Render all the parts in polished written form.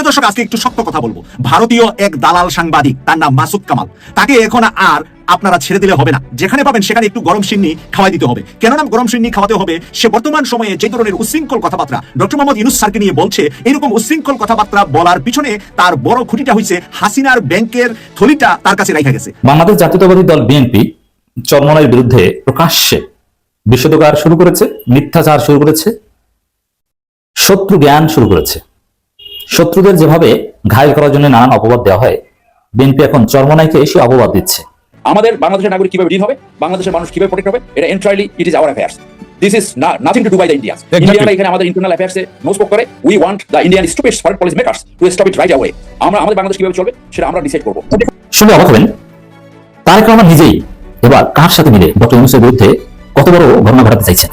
প্রিয় দর্শক, আজকে একটু শক্ত কথা বলবো। ভারতীয় এক দালাল সাংবাদিক, তার নাম মাসুদ কামাল, তাকে এখন আর আপনারা ছেড়ে দিলে হবে না। যেখানে পাবেন সেখানে একটু গরম সিন্নি খাওয়াই দিতে হবে। কেন নাম গরম সিন্নি খাওয়াতে হবে? সে বর্তমান সময়ে যে ধরনের উচ্ছৃঙ্খল কথাবার্তা ডক্টর মোহাম্মদ ইউনূস স্যারকে নিয়ে বলছে, এরকম উচ্ছৃঙ্খল কথাবার্তা বলার পিছনে তার বড় খুঁটিটা হয়েছে হাসিনার ব্যাংকের থলিটা তার কাছে রাখা গেছে। বাংলাদেশ জাতীয়তাবাদী দল বিএনপি চরমনাইয়ের বিরুদ্ধে প্রকাশ্যে বিশ্বতকার শুরু করেছে, মিথ্যাচার শুরু করেছে, শত্রু জ্ঞান শুরু করেছে। শত্রুদের যেভাবে ঘায়েল করার জন্য নানান অপবাদ দেওয়া হয়, বিএনপি এখন চরমনাইকে এসে অপবাদ দিচ্ছে। আমাদের বাংলাদেশের নাগরিক কিভাবে ডিল হবে, বাংলাদেশের মানুষ কিভাবে প্রোটেক্ট হবে, এটা entirely it is our affairs. This is nothing to do by the Indians. ইন্ডিয়ানরা এখানে আমাদের ইন্টারনাল অ্যাফেয়ার্সে নো স্পোক করে। We want the Indian stupid foreign policy makers to stop it right away. আমরা আমাদের বাংলাদেশ কিভাবে চলবে সেটা আমরা ডিসাইড করব। শুনে অবাক হবেন, তারেক রহমান নিজেই এবার কার সাথে মিলে ডক্টর ইউনূসের বিরুদ্ধে কত বড় ঘটনা ঘটাতে চাইছেন।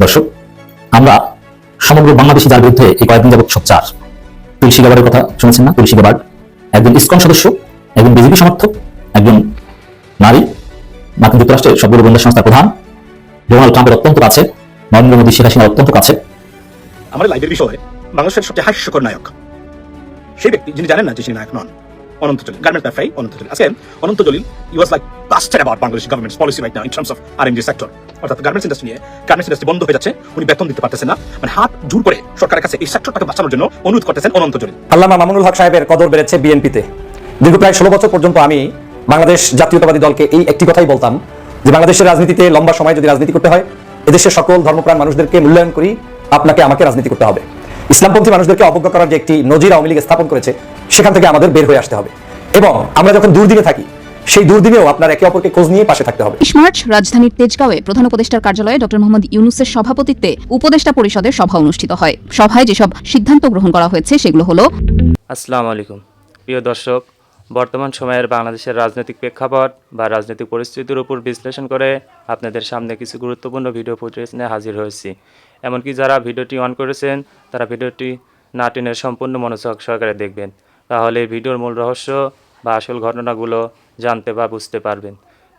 দর্শক, আমরা সমগ্র বাংলাদেশি যার বিরুদ্ধে এই কয়েকদিন যাবত সোচ্চার, তুলসী গাবার্ডের কথা শুনেছেন না? তুলসী গাবার্ড একজন ইসকন সদস্য, একজন বিজেপি সমর্থক, একজন নারী, মার্কিন যুক্তরাষ্ট্রের সবগুলো গোয়েন্দা সংস্থার প্রধান, ডোনাল্ড ট্রাম্পের অত্যন্ত কাছে, নরেন্দ্র মোদী, শেখ হাসিনার অত্যন্ত কাছে। আমাদের লাইভের বিষয়ে বাংলাদেশের সবচেয়ে হাস্যকর নায়ক সেই ব্যক্তি যিনি জানেন না যে তিনি নায়ক নন, অনন্ত জলিল, গার্মেন্ট ব্যবসায়ী অনন্ত জলিল। আজকে Ananta Jalil he was like busted about Bangladesh government's policy right now in terms of RMG sector. অর্থাৎ গার্মেন্টস ইন্ডাস্ট্রি নিয়ে, গার্মেন্টস ইন্ডাস্ট্রি বন্ধ হয়ে যাচ্ছে, উনি বেতন দিতে পারতেছেন না, মানে হাত জোর করে সরকারের কাছে এই সেক্টরটাকে বাঁচানোর জন্য অনুরোধ করতেছেন অনন্ত জলিল। আল্লামা মামুনুল হক সাহেবের কদর বেড়েছে বিএনপিতে। দীর্ঘ প্রায় 16 বছর পর্যন্ত আমি বাংলাদেশ জাতীয়তাবাদী দলকে এই একটি কথাই বলতাম যে বাংলাদেশের রাজনীতিতে লম্বা সময় যদি রাজনীতি করতে হয়, এদেশের সকল ধর্মপ্রাণ মানুষদেরকে মূল্যায়ন করি, আপনাকে আমাকে রাজনীতি করতে হবে। ইসলামপন্থী মানুষদেরকে অবজ্ঞা করার যে একটি নজির আওয়ামী লীগ স্থাপন করেছে, সেখান থেকে আমাদের বের হয়ে আসতে হবে এবং আমরা যখন দুর্দিনে থাকি, সেই দুর্দিনেও আপনার একে অপরকে খোঁজ নিয়ে পাশে থাকতে হবে। মার্চ রাজধানীর তেজগাঁওয়ে প্রধান উপদেষ্টার কার্যালয়ে ডক্টর মোহাম্মদ ইউনূসের সভাপতিত্বে উপদেষ্টা পরিষদের সভা অনুষ্ঠিত হয়। সভায় যেসব সিদ্ধান্ত গ্রহণ করা হয়েছে সেগুলো হলো: আসসালামু আলাইকুম প্রিয় দর্শক, বর্তমান সময়ের বাংলাদেশের রাজনৈতিক প্রেক্ষাপট বা রাজনৈতিক পরিস্থিতির উপর বিশ্লেষণ করে আপনাদের সামনে কিছু গুরুত্বপূর্ণ ভিডিও ফুটেজ নিয়ে হাজির হয়েছি। এমনকি যারা ভিডিওটি অন করেছেন তারা ভিডিওটি না টেনে সম্পূর্ণ মনোযোগ সহকারে দেখবেন, তাহলে ভিডিওর মূল রহস্য বা আসল ঘটনাগুলো জানতে বা বুঝতে পারবেন।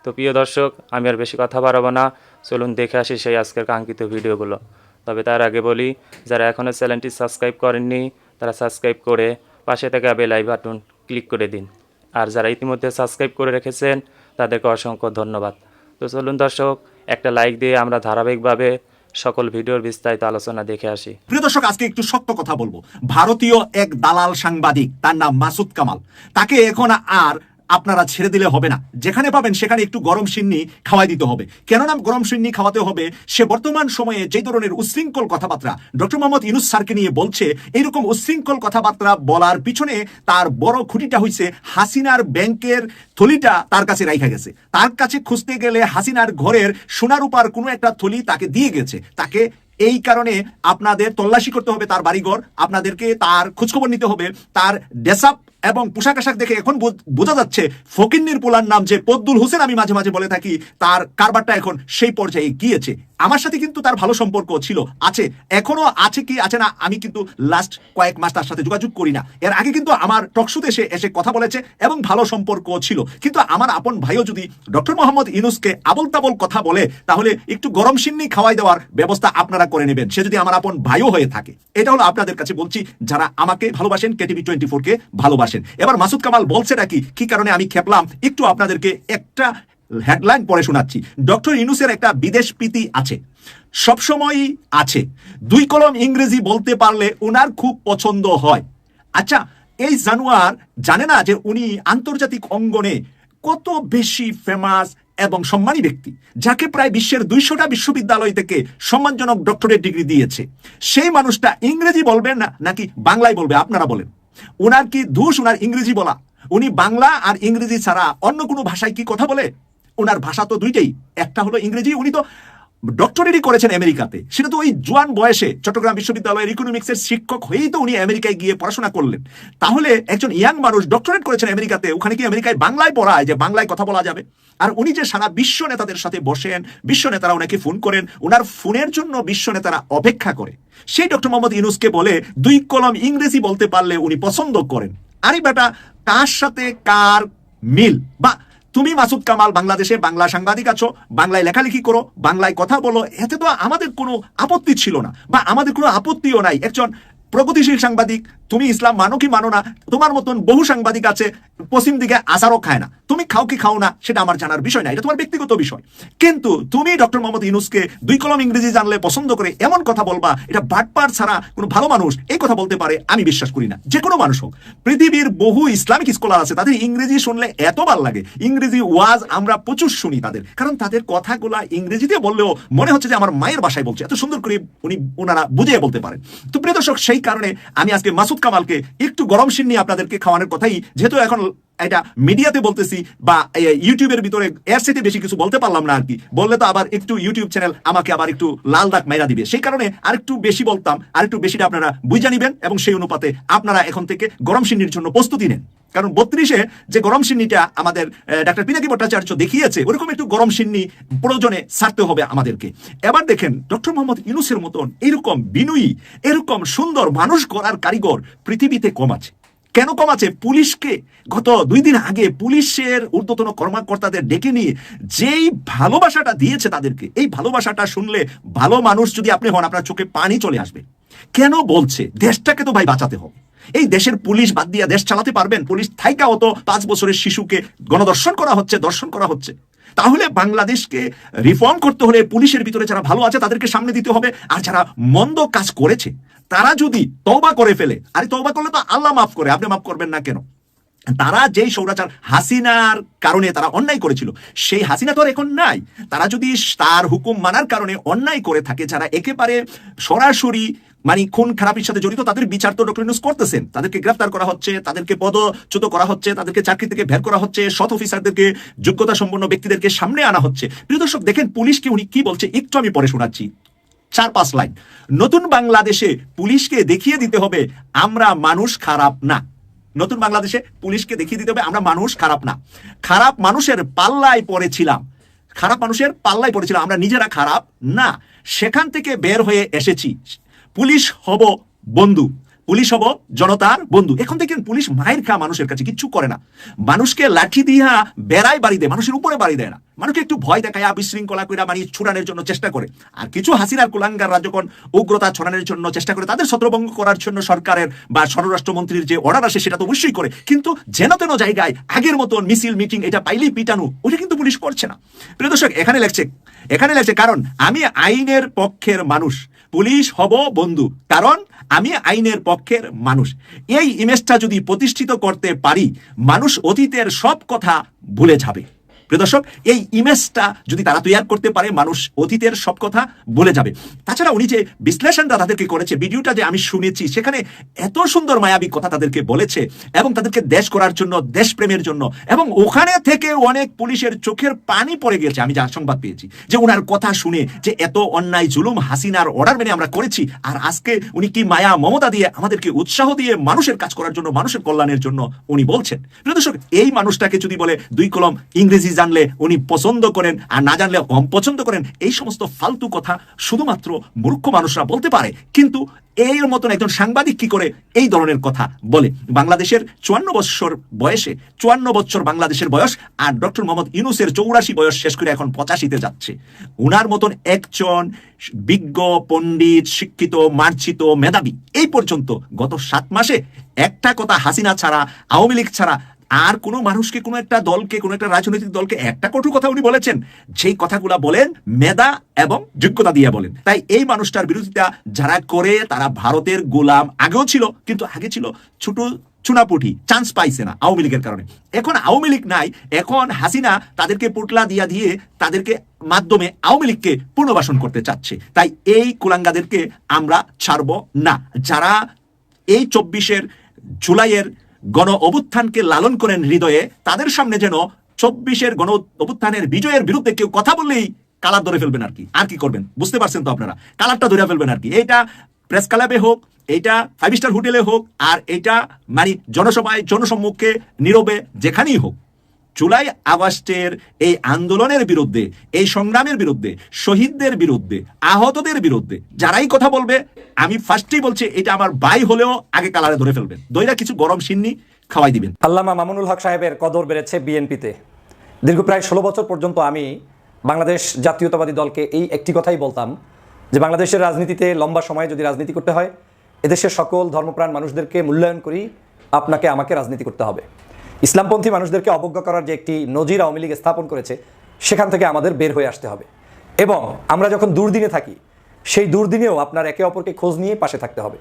তো প্রিয় দর্শক, আমি আর বেশি কথা বাড়াবো না, চলুন দেখে আসি সেই আজকের কাঙ্ক্ষিত ভিডিওগুলো। তবে তার আগে বলি, যারা এখনও চ্যানেলটি সাবস্ক্রাইব করেননি তারা সাবস্ক্রাইব করে পাশে থাকা বেল আইকন বাটন ক্লিক করে দিন, আর যারা ইতিমধ্যে সাবস্ক্রাইব করে রেখেছেন তাদেরকে অসংখ্য ধন্যবাদ। তো চলুন দর্শক, একটা লাইক দিয়ে আমরা ধারাবাহিকভাবে সকল ভিডিওর বিস্তারিত আলোচনা দেখে আসি। প্রিয় দর্শক, আজকে একটু শক্ত কথা বলবো। ভারতীয় এক দালাল সাংবাদিক, তার নাম মাসুদ কামাল, তাকে এখন আর আপনারা ছেড়ে দিলে হবে না। যেখানে পাবেন সেখানে একটু গরম সিন্নি খাওয়াই দিতে হবে। কেন নাম গরম সিন্নি খাওয়াতে হবে? সে বর্তমান সময়ে যে ধরনের উচ্ছৃঙ্খল কথাবার্তা ডক্টর মোহাম্মদ ইউনূস স্যারকে নিয়ে বলছে, এইরকম উচ্ছৃঙ্খল কথাবার্তা বলার পিছনে তার বড় খুঁটিটা হয়েছে হাসিনার ব্যাংকের থলিটা তার কাছে রাখা গেছে। তার কাছে খুঁজতে গেলে হাসিনার ঘরের সোনার উপার কোনো একটা থলি তাকে দিয়ে গেছে। তাকে এই কারণে আপনাদের তল্লাশি করতে হবে তার বাড়িঘর, আপনাদেরকে তার খোঁজখবর নিতে হবে। তার ড্রেসআপ এবং পোশাক আশাক দেখে এখন বোঝা যাচ্ছে ফকিন্নির পোলার নাম যে পদ্দুল হোসেন, আমি মাঝে মাঝে বলে থাকি, তার কারবারটা এখন সেই পর্যায়ে গিয়েছে। আমার সাথে কিন্তু তার ভালো সম্পর্ক ছিল, আছে, এখনো আছে কি আছে না, আমি কিন্তু লাস্ট কয়েক মাস তার সাথে যোগাযোগ করি না। এর আগে কিন্তু আমার টকশোতে এসে কথা বলেছে এবং ভালো সম্পর্ক ছিল। কিন্তু আমার আপন ভাইও যদি ডক্টর মোহাম্মদ ইউনূসকে আবল তাবল কথা বলে, তাহলে একটু গরম সিন্নি খাওয়াই দেওয়ার ব্যবস্থা আপনারা করে নেবেন, সে যদি আমার আপন ভাইও হয়ে থাকে। এটা হলো আপনাদের কাছে বলছি, যারা আমাকে ভালোবাসেন, কেটিভি 24-কে ভালোবাসেন। এবার মাসুদ কামাল বলছে নাকি, কি কারণে আমি খেপলাম, একটু আপনাদেরকে একটা হেডলাইন পড়ে শোনাচ্ছি। ডক্টর ইউনূসের একটা বিদেশ প্রীতি আছে, সবসময়ই আছে। 2 কলম ইংরেজি বলতে পারলে ওনার খুব পছন্দ হয়। আচ্ছা, এই জানোয়ার জানে না যে উনি আন্তর্জাতিক অঙ্গনে কত বেশি ফেমাস এবং সম্মানী ব্যক্তি, যাকে প্রায় বিশ্বের 200টা বিশ্ববিদ্যালয় থেকে সম্মানজনক ডক্টরেট ডিগ্রি দিয়েছে। সেই মানুষটা ইংরেজি বলবে না নাকি বাংলায় বলবে? আপনারা বলেন, ওনার কি দোষ ওনার ইংরেজি বলা? উনি বাংলা আর ইংরেজি ছাড়া অন্য কোনো ভাষায় কি কথা বলে? ওনার ভাষা তো দুইটাই, একটা হলো ইংরেজি। উনি তো ডক্টরেটই করেছেন আমেরিকাতে, সেটা তো ওই জোয়ান বয়সে চট্টগ্রাম বিশ্ববিদ্যালয়ের ইকোনমিক্সের শিক্ষক হয়েই তো উনি আমেরিকায় গিয়ে পড়াশোনা করলেন। তাহলে একজন ইয়াং মানুষ ডক্টরেট করেছেন আমেরিকাতে, ওখানে কি আমেরিকায় বাংলায় পড়ায় যে বাংলায় কথা বলা যাবে? আর উনি যে সারা বিশ্ব নেতাদের সাথে বসেন, বিশ্ব নেতারা ওনাকে ফোন করেন, ওনার ফোনের জন্য বিশ্ব নেতারা অপেক্ষা করে। সেই ডক্টর মোহাম্মদ ইউনূসকে বলে 2 কলম ইংরেজি বলতে পারলে উনি পছন্দ করেন। আরে বেটা, কার সাথে কার মিল? বা তুমি মাসুদ কামাল বাংলাদেশে বাংলা সাংবাদিক আছো, বাংলায় লেখালেখি করো, বাংলায় কথা বলো, এতে তো আমাদের কোনো আপত্তি ছিল না, বা আমাদের কোনো আপত্তিও নাই। একজন প্রগতিশীল সাংবাদিক, তুমি ইসলাম মানো কি মানো না, তোমার মতন বহু সাংবাদিক আছে পশ্চিম দিকে আসারও খায় না, তুমি খাও কি খাও না সেটা আমার জানার বিষয় না, এটা তোমার ব্যক্তিগত বিষয়। কিন্তু তুমি ডক্টর মোহাম্মদ ইউনূসকে 2 কলম ইংরেজি জানলে পছন্দ করে এমন কথা বলবা, এটা বাটপার ছাড়া কোনো ভালো মানুষ এই কথা বলতে পারে আমি বিশ্বাস করি না। যে কোনো মানুষ হোক, পৃথিবীর বহু ইসলামিক স্কলার আছে, তাদের ইংরেজি শুনলে এত ভালো লাগে, ইংরেজি ওয়াজ আমরা প্রচুর শুনি তাদের, কারণ তাদের কথাগুলা ইংরেজিতে বললেও মনে হচ্ছে যে আমার মায়ের ভাষায় বলছে, এত সুন্দর করে ওনারা বুঝিয়ে বলতে পারেন। তো প্রিয় দর্শক, সেই কারণে আমি আজকে মাসুদ কামালকে একটু গরম সিন্নি আপনাদেরকে খাওয়ানোর কথাই, যেহেতু এখন এটা মিডিয়াতে বলতেছি বা ইউটিউবের ভিতরে এর সাথে বেশি কিছু বলতে পারলাম না আর কি, বললে তো আবার একটু ইউটিউব চ্যানেল আমাকে আবার একটু লাল দাগ মাইরা দিবে, সেই কারণে আর একটু বেশি বলতাম, আর একটু বেশিটা আপনারা বুঝে নিবেন এবং সেই অনুপাতে আপনারা এখন থেকে গরম সিন্নির জন্য প্রস্তুতি নেন। কারণ 32-এ যে গরম সিন্নিটা আমাদের ডাক্তার পিনাকি ভট্টাচার্য দেখিয়েছে, ওরকম একটু গরম সিন্নি প্রয়োজনে ছাড়তে হবে আমাদেরকে। এবার দেখেন, ডক্টর মোহাম্মদ ইউনূসের মতন এরকম বিনয়ী, এরকম সুন্দর মানুষ গড়ার কারিগর পৃথিবীতে কম আছে। কেন কম আছে? পুলিশকে গত 2 দিন আগে পুলিশের ঊর্ধ্বতন কর্মকর্তাদের ডেকে নিয়ে যেই ভালোবাসাটা দিয়েছে তাদেরকে, এই ভালোবাসাটা শুনলে ভালো মানুষ যদি আপনি হন, আপনার চোখে পানি চলে আসবে। কেন বলছে? দেশটাকে তো ভাই বাঁচাতে হবে। এই দেশের পুলিশ বাদ দিয়ে দেশ চালাতে পারবেন? পুলিশ থাইকা হতো 5 বছরের শিশুকে গণধর্ষণ করা হচ্ছে, দর্শন করা হচ্ছে। তাহলে বাংলাদেশকে রিফর্ম করতে হলে পুলিশের ভিতরে যারা ভালো আছে তাদেরকে সামনে দিতে হবে, আর যারা মন্দ কাজ করেছে তারা যদি তওবা করে ফেলে, আরে তওবা করলে তো আল্লাহ মাফ করে, আপনি মাফ করবেন না কেন? তারা যেই স্বৈরাচার হাসিনার কারণে তারা অন্যায় করেছিল, সেই হাসিনা তো আর এখন নাই। তারা যদি তার হুকুম মানার কারণে অন্যায় করে থাকে, যারা একেবারে সরাসরি মানে খুন খারাপির সাথে জড়িত, তাদের বিচার তো ডক্টর ইউনূস করতেছেন। তাদেরকে গ্রেফতার করা হচ্ছে, তাদেরকে পদচ্যুত করা হচ্ছে, তাদেরকে চাকরি থেকে বের করা হচ্ছে, সৎ অফিসারদেরকে, যোগ্যতা সম্পন্ন ব্যক্তিদেরকে সামনে আনা হচ্ছে। প্রিয় দর্শক, দেখেন পুলিশকে উনি কি বলছে, একটু আমি পরে শোনাচ্ছি, 4-5 লাইন। নতুন বাংলাদেশে পুলিশকে দেখিয়ে দিতে হবে আমরা মানুষ খারাপ না। নতুন বাংলাদেশে পুলিশকে দেখিয়ে দিতে হবে আমরা মানুষ খারাপ না। খারাপ মানুষের পাল্লায় পড়েছিলাম, খারাপ মানুষের পাল্লায় পড়েছিলাম, আমরা নিজেরা খারাপ না, সেখান থেকে বের হয়ে এসেছি। পুলিশ হব বন্ধু, পুলিশ হব জনতার বন্ধু। এখন দেখেন পুলিশ মায়ের খা মানুষের কাছে কিচ্ছু করে না, মানুষকে লাঠি দিয়া বেড়ায় বাড়ি দেয়, মানুষের উপরে বাড়ি দেয় না, মানুষকে একটু ভয় দেখায় বিশৃঙ্খলা করে মানে ছুড়ানোর জন্য চেষ্টা করে। আর কিছু হাসিনার কুলাঙ্গাররা যখন উগ্রতা ছড়ানোর জন্য চেষ্টা করে, তাদের ছত্রভঙ্গ করার জন্য সরকারের বা স্বরাষ্ট্রমন্ত্রীর যে অর্ডার আসে সেটা তো অবশ্যই করে, কিন্তু যেন তেন জায়গায় আগের মতন মিছিল মিটিং এটা পাইলেই পিটানো, ওটা কিন্তু পুলিশ করছে না। প্রিয় দর্শক, এখানে লেখছে কারণ আমি আইনের পক্ষের মানুষ, পুলিশ হব বন্ধু কারণ আমি আইনের পক্ষের মানুষ। এই ইমেজটা যদি প্রতিষ্ঠিত করতে পারি, মানুষ অতীতের সব কথা ভুলে যাবে। প্রিয় দর্শক, এই ইমেজটা যদি তারা তৈরি করতে পারে, মানুষ অতীতের সব কথা ভুলে যাবে। তাছাড়া উনি যে বিশ্লেষণটা তাদেরকে করেছে, ভিডিওটা যে আমি শুনেছি, সেখানে এত সুন্দর মায়াবী কথা তাদেরকে বলেছে এবং তাদেরকে দেশ করার জন্য, দেশপ্রেমের জন্য, এবং ওখানে থেকে অনেক পুলিশের চোখের পানি পড়ে গেছে। আমি যা সংবাদ পেয়েছি যে ওনার কথা শুনে যে এত অন্যায় জুলুম হাসিনার অর্ডার মেনে আমরা করেছি, আর আজকে উনি কি মায়া মমতা দিয়ে আমাদেরকে উৎসাহ দিয়ে মানুষের কাজ করার জন্য, মানুষের কল্যাণের জন্য উনি বলছেন। প্রিয় দর্শক, এই মানুষটাকে যদি বলে 2 কলম ইংরেজি জানলে উনি পছন্দ করেন আর না জানলে অপছন্দ করেন, এই সমস্ত ফালতু কথা শুধুমাত্র মূর্খ মানুষরা বলতে পারে। কিন্তু এর মতন একজন সাংবাদিক কি করে এই ধরনের কথা বলে? বাংলাদেশের 54 বছর বয়সে, 54 বছর বাংলাদেশের বয়স, আর ডক্টর মোহাম্মদ ইউনূসের 84 বয়স শেষ করে এখন 85-তে যাচ্ছে। উনার মতন একজন বিজ্ঞ, পণ্ডিত, শিক্ষিত, মার্জিত, মেধাবী এই পর্যন্ত গত 7 মাসে একটা কথা হাসিনা ছাড়া, আওয়ামী লীগ ছাড়া আর কোনো মানুষকে, কোনো একটা দলকে, কোনো একটা রাজনৈতিক দলকে একটা কটু কথা উনি বলেছেন, যেই কথাগুলা বলেন মেধা এবং যোগ্যতা দিয়ে বলেন। তাই এই মানুষটার বিরোধিতা যারা করে তারা ভারতের গোলাম আগেও ছিল, কিন্তু আগে ছিল ছোট চুনাপুটি, চান্স পাইছে না আওয়ামী লীগের কারণে। এখন আওয়ামী লীগ নাই, এখন হাসিনা তাদেরকে পুটলা দিয়ে তাদেরকে মাধ্যমে আওয়ামী লীগকে পুনর্বাসন করতে চাচ্ছে। তাই এই কুলাঙ্গাদেরকে আমরা ছাড়ব না। যারা এই 24 জুলাইয়ের গণ অভ্যুত্থানকে লালন করেন হৃদয়ে, তাদের সামনে যেন 24 গণ অভ্যুত্থানের বিজয়ের বিরুদ্ধে কেউ কথা বললেই কালার ধরে ফেলবেন। আর কি করবেন বুঝতে পারছেন তো আপনারা, কালারটা ধরে ফেলবেন আর কি। এইটা প্রেস ক্লাবে হোক, এইটা 5 স্টার হোটেলে হোক, আর এইটা মানে জনসভায়, জনসম্মুখে, নীরবে, যেখানেই হোক, জুলাই আগস্টের এই আন্দোলনের বিরুদ্ধে, এই সংগ্রামের বিরুদ্ধে, শহীদদের বিরুদ্ধে, আহতদের বিরুদ্ধে যারাই কথা বলবে, আমি ফার্স্টেই বলছি এটা আমার ভাই হলেও আগে কালারে ধরে ফেলবেন, দইরা কিছু গরম সিন্নি খাওয়াই দিবেন। আল্লামা মামুনুল হক সাহেবের কদর বেড়েছে বিএনপিতে। দীর্ঘ প্রায় 16 বছর পর্যন্ত আমি বাংলাদেশ জাতীয়তাবাদী দলকে এই একটি কথাই বলতাম যে বাংলাদেশের রাজনীতিতে লম্বা সময় যদি রাজনীতি করতে হয়, এদেশের সকল ধর্মপ্রাণ মানুষদেরকে মূল্যায়ন করি আপনাকে আমাকে রাজনীতি করতে হবে। ইসলামপন্থী মানুষদেরকে অবজ্ঞা করার যে একটি নজির আওয়ামী লীগ স্থাপন করেছে, সেখান থেকে আমাদের বের হয়ে আসতে হবে। এবং আমরা যখন দুর্দিনে থাকি, সেই দুর্দিনেও আপনার একে অপরকে খোঁজ নিয়ে পাশে থাকতে হবে।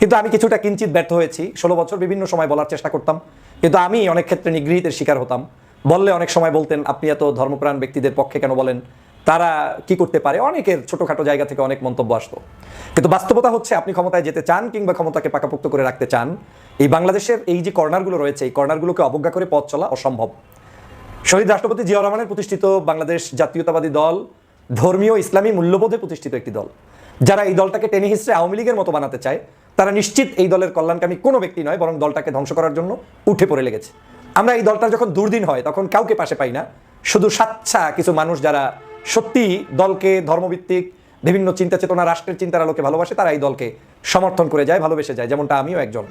কিন্তু আমি কিছুটা কিঞ্চিত ব্যর্থ হয়েছি। 16 বছর বিভিন্ন সময় বলার চেষ্টা করতাম, কিন্তু আমি অনেক ক্ষেত্রে নিগৃহীতের শিকার হতাম। বললে অনেক সময় বলতেন, আপনি এত ধর্মপ্রাণ ব্যক্তিদের পক্ষে কেন বলেন, তারা কি করতে পারে, অনেকের ছোটোখাটো জায়গা থেকে অনেক মন্তব্য আসতো। কিন্তু বাস্তবতা হচ্ছে, আপনি ক্ষমতায় যেতে চান কিংবা ক্ষমতাকে পাকাপোক্ত করে রাখতে চান, এই বাংলাদেশের এই যে কর্নারগুলো রয়েছে, এই কর্নারগুলোকে অবজ্ঞা করে পথ চলা অসম্ভব। শহীদ রাষ্ট্রপতি জিয়াউর রহমানের প্রতিষ্ঠিত বাংলাদেশ জাতীয়তাবাদী দল ধর্মীয় ইসলামী মূল্যবোধে প্রতিষ্ঠিত একটি দল। যারা এই দলটাকে টেনে হিসেবে আওয়ামী লীগের মতো বানাতে চায়, তারা নিশ্চিত এই দলের কল্যাণকামী কোনো ব্যক্তি নয়, বরং দলটাকে ধ্বংস করার জন্য উঠে পড়ে লেগেছে। আমরা এই দলটার যখন দুর্দিন হয়, তখন কাউকে পাশে পাই না, শুধু স্বাচ্ছা কিছু মানুষ যারা সত্যি দলকে ধর্মভিত্তিক বিভিন্ন চিন্তা চেতনা, রাষ্ট্রের চিন্তার আলোকে ভালোবাসে, তারা এই দলকে সমর্থন করে যায়, ভালোবেসে যায়, যেমনটা আমিও একজন।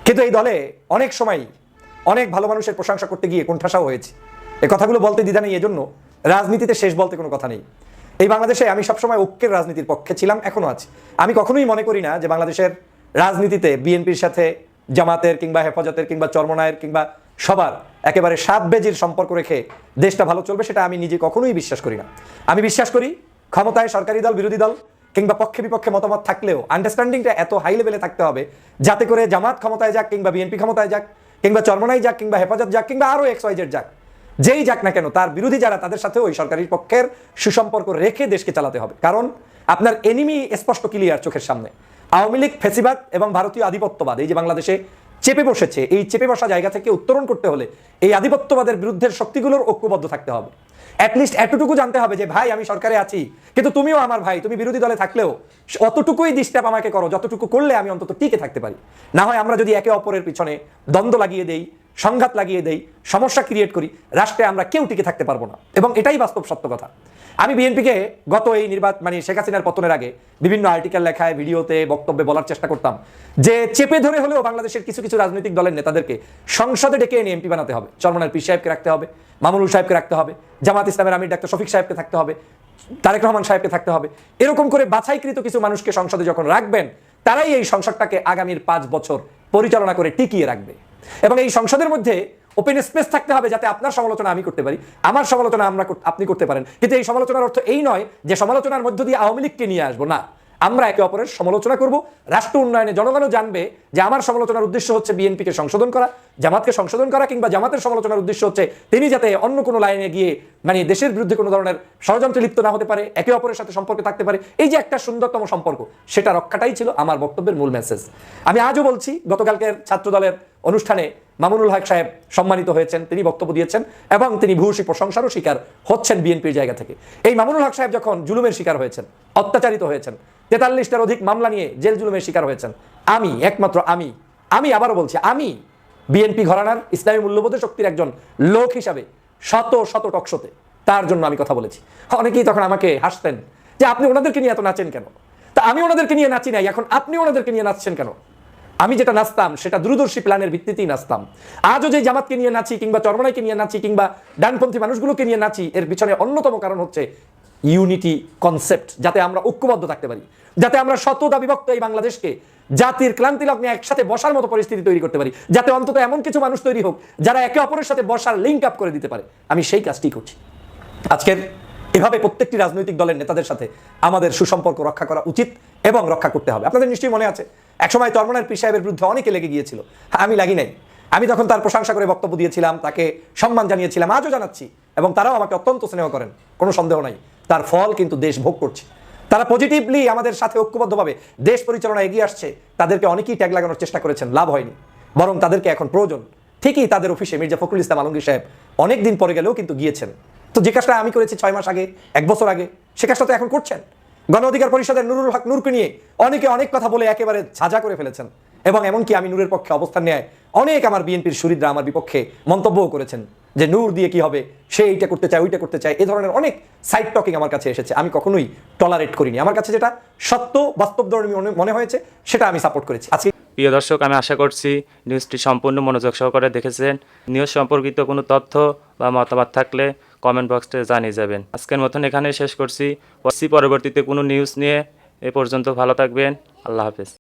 কিন্তু এই দলে অনেক সময় অনেক ভালো মানুষের প্রশংসা করতে গিয়ে কোণঠাসাও হয়েছে। এই কথাগুলো বলতে দ্বিধা নেই, এজন্য রাজনীতিতে শেষ বলতে কোনো কথা নেই। এই বাংলাদেশে আমি সবসময় ঐক্যের রাজনীতির পক্ষে ছিলাম, এখনো আছি। আমি কখনোই মনে করি না যে বাংলাদেশের রাজনীতিতে বিএনপির সাথে জামাতের কিংবা হেফাজতের কিংবা চরমনায়ের কিংবা সবার একেবারে সাত বেজির সম্পর্ক রেখে দেশটা ভালো চলবে, সেটা আমি নিজে কখনোই বিশ্বাস করি না। আমি বিশ্বাস করি ক্ষমতায় সরকারি দল, বিরোধী দল কিংবা পক্ষে বিপক্ষে মতামত থাকলেও আন্ডারস্ট্যান্ডিংটা এত হাই লেভেলে থাকতে হবে, যাতে করে জামাত ক্ষমতায় যাক কিংবা বিএনপি ক্ষমতায় যাক কিংবা চরমনাই যাক কিংবা হেফাজত যাক কিংবা আরও XYZ যাক, যেই যাক না কেন, তার বিরোধী যারা, তাদের সাথে ওই সরকারি পক্ষের সুসম্পর্ক রেখে দেশকে চালাতে হবে। কারণ আপনার এনিমি স্পষ্ট ক্লিয়ার চোখের সামনে। আওয়ামী লীগ, ফেসিবাদ এবং ভারতীয় আধিপত্যবাদ এই যে বাংলাদেশে চেপে বসেছে, এই চেপে বসা জায়গা থেকে উত্তরণ করতে হলে এই আধিপত্যবাদের বিরুদ্ধে শক্তিগুলোর ঐক্যবদ্ধ থাকতে হবে। অ্যাটলিস্ট এতটুকু জানতে হবে যে ভাই, আমি সরকারে আছি, কিন্তু তুমিও আমার ভাই, তুমি বিরোধী দলে থাকলেও অতটুকুই ডিস্টার্ব আমাকে করো, যতটুকু করলে আমি অন্তত টিকে থাকতে পারি। না হয় আমরা যদি একে অপরের পিছনে দ্বন্দ্ব লাগিয়ে দেই, সংঘাত লাগিয়ে দেই, সমস্যা ক্রিয়েট করি, রাষ্ট্রে আমরা কেউ টিকে থাকতে পারবো না। এবং এটাই বাস্তব সত্য কথা। আমি বিএনপিকে গত এই মানে শেখ হাসিনার পতনের আগে বিভিন্ন আর্টিকেল লেখায়, ভিডিওতে, বক্তব্যে বলার চেষ্টা করতাম যে চেপে ধরে হলেও বাংলাদেশের কিছু কিছু রাজনৈতিক দলের নেতাদেরকে সংসদে ডেকে এনে এমপি বানাতে হবে। চরমনার পীর সাহেবকে রাখতে হবে, মামুনুল সাহেবকে রাখতে হবে, জামাত ইসলামের আমির ডাক্তার শফিক সাহেবকে থাকতে হবে, তারেক রহমান সাহেবকে থাকতে হবে। এরকম করে বাছাইকৃত কিছু মানুষকে সংসদে যখন রাখবেন, তারাই এই সংসদটাকে আগামীর 5 বছর পরিচালনা করে টিকিয়ে রাখবে। এবং এই সংসদের মধ্যে ওপেন স্পেস থাকতে হবে, যাতে আপনার সমালোচনা আমি করতে পারি, আমার সমালোচনা আপনি করতে পারেন। কিন্তু এই সমালোচনার অর্থ এই নয় যে সমালোচনার মধ্য দিয়ে আওয়ামী লীগকে নিয়ে আসবো, না। আমরা একে অপরের সমালোচনা করব, রাষ্ট্র উন্নয়নে জনগণও জানবে যে আমার সমালোচনার উদ্দেশ্য হচ্ছে বিএনপিকে সংশোধন করা, জামাতকে সংশোধন করা, কিংবা জামাতের সমালোচনার উদ্দেশ্য হচ্ছে তিনি যাতে অন্য কোনো লাইনে গিয়ে মানে দেশের বিরুদ্ধে কোনো ধরনের ষড়যন্ত্রে লিপ্ত না হতে পারে, একে অপরের সাথে সম্পর্কে থাকতে পারে। এই যে একটা সুন্দরতম সম্পর্ক, সেটা রক্ষাটাই ছিল আমার বক্তব্যের মূল মেসেজ। আমি আজও বলছি, গতকালকের ছাত্র দলের অনুষ্ঠানে মামুনুল হক সাহেব সম্মানিত হয়েছেন, তিনি বক্তব্য দিয়েছেন এবং তিনি ভূয়সী প্রশংসারও শিকার হচ্ছেন বিএনপির জায়গা থেকে। এই মামুনুল হক সাহেব যখন জুলুমের শিকার হয়েছেন, অত্যাচারিত হয়েছেন, 43টার অধিক মামলা নিয়ে জেল জুলুমের শিকার হয়েছেন, একমাত্র আমি আবারও বলছি, আমি বিএনপি ঘরানার ইসলামী মূল্যবোধের শক্তির একজন লোক হিসাবে শত শত টকশোতে তার জন্য আমি কথা বলেছি। অনেকেই তখন আমাকে হাসতেন যে আপনি ওনাদেরকে নিয়ে এত নাচেন কেন? তা আমি ওনাদেরকে নিয়ে নাচি নাই, এখন আপনি ওনাদেরকে নিয়ে নাচছেন কেন? আমি যেটা নাচতাম সেটা দূরদর্শী প্ল্যানের ভিত্তিতেই নাচতাম। আজও যে জামাতকে নিয়ে নাচি কিংবা চরমনাইকে নিয়ে নাচি কিংবা ডানপন্থী মানুষগুলোকে নিয়ে নাচি, এর পিছনে অন্যতম কারণ হচ্ছে ইউনিটি কনসেপ্ট, যাতে আমরা ঐক্যবদ্ধ থাকতে পারি, যাতে আমরা শততা বিভক্ত এই বাংলাদেশকে জাতির ক্লান্তি লগ্নে একসাথে বসার মতো পরিস্থিতি তৈরি করতে পারি, যাতে অন্তত এমন কিছু মানুষ তৈরি হোক যারা একে অপরের সাথে বসার লিঙ্ক আপ করে দিতে পারে। আমি সেই কাজটি করছি। আজকের এভাবে প্রত্যেকটি রাজনৈতিক দলের নেতাদের সাথে আমাদের সুসম্পর্ক রক্ষা করা উচিত এবং রক্ষা করতে হবে। আপনাদের নিশ্চয়ই মনে আছে, একসময় চরমনার পীর সাহেবের বিরুদ্ধে অনেকে লেগে গিয়েছিল, আমি লাগি নাই। আমি তখন তার প্রশংসা করে বক্তব্য দিয়েছিলাম, তাকে সম্মান জানিয়েছিলাম, আজও জানাচ্ছি, এবং তারাও আমাকে অত্যন্ত স্নেহ করেন, কোনো সন্দেহ নাই। তার ফল কিন্তু দেশ ভোগ করছে। তারা পজিটিভলি আমাদের সাথে ঐক্যবদ্ধভাবে দেশ পরিচালনা এগিয়ে আসছে। তাদেরকে অনেকেই ট্যাগ লাগানোর চেষ্টা করেছেন, লাভ হয়নি, বরং তাদেরকে এখন প্রয়োজন। ঠিকই তাদের অফিসে মির্জা ফখরুল ইসলাম আলমগীর সাহেব অনেক দিন পরে গেলেও কিন্তু গিয়েছেন। তো যে কাজটা আমি করেছি 6 মাস আগে, 1 বছর আগে, সে কাজটা তো এখন করছেন। গণ অধিকার পরিষদের নুরুল হক নূরকে নিয়ে অনেকে অনেক কথা বলে একেবারে ঝাঁঝা করে ফেলেছেন, এবং এমনকি আমি নূরের পক্ষে অবস্থান নেয় অনেক আমার বিএনপির শরীররা আমার বিপক্ষে মন্তব্যও করেছেন যে নূর দিয়ে কি হবে, সে এইটা করতে চায়, ওইটা করতে চায়। এই ধরনের অনেক সাইড টকিং আমার কাছে এসেছে, আমি কখনোই টলারেট করিনি। আমার কাছে যেটা সত্য বাস্তবধর্মী মনে হয়েছে সেটা আমি সাপোর্ট করেছি। আজকে প্রিয় দর্শক, আমি আশা করছি নিউজটি সম্পূর্ণ মনোযোগ সহকারে দেখেছেন। নিউজ সম্পর্কিত কোনো তথ্য বা মতামত থাকলে কমেন্ট বক্সে জানিয়ে যাবেন। আজকের মতন এখানেই শেষ করছি। পরবর্তীতে কোনো নিউজ নিয়ে এ পর্যন্ত ভালো থাকবেন। আল্লাহ হাফেজ।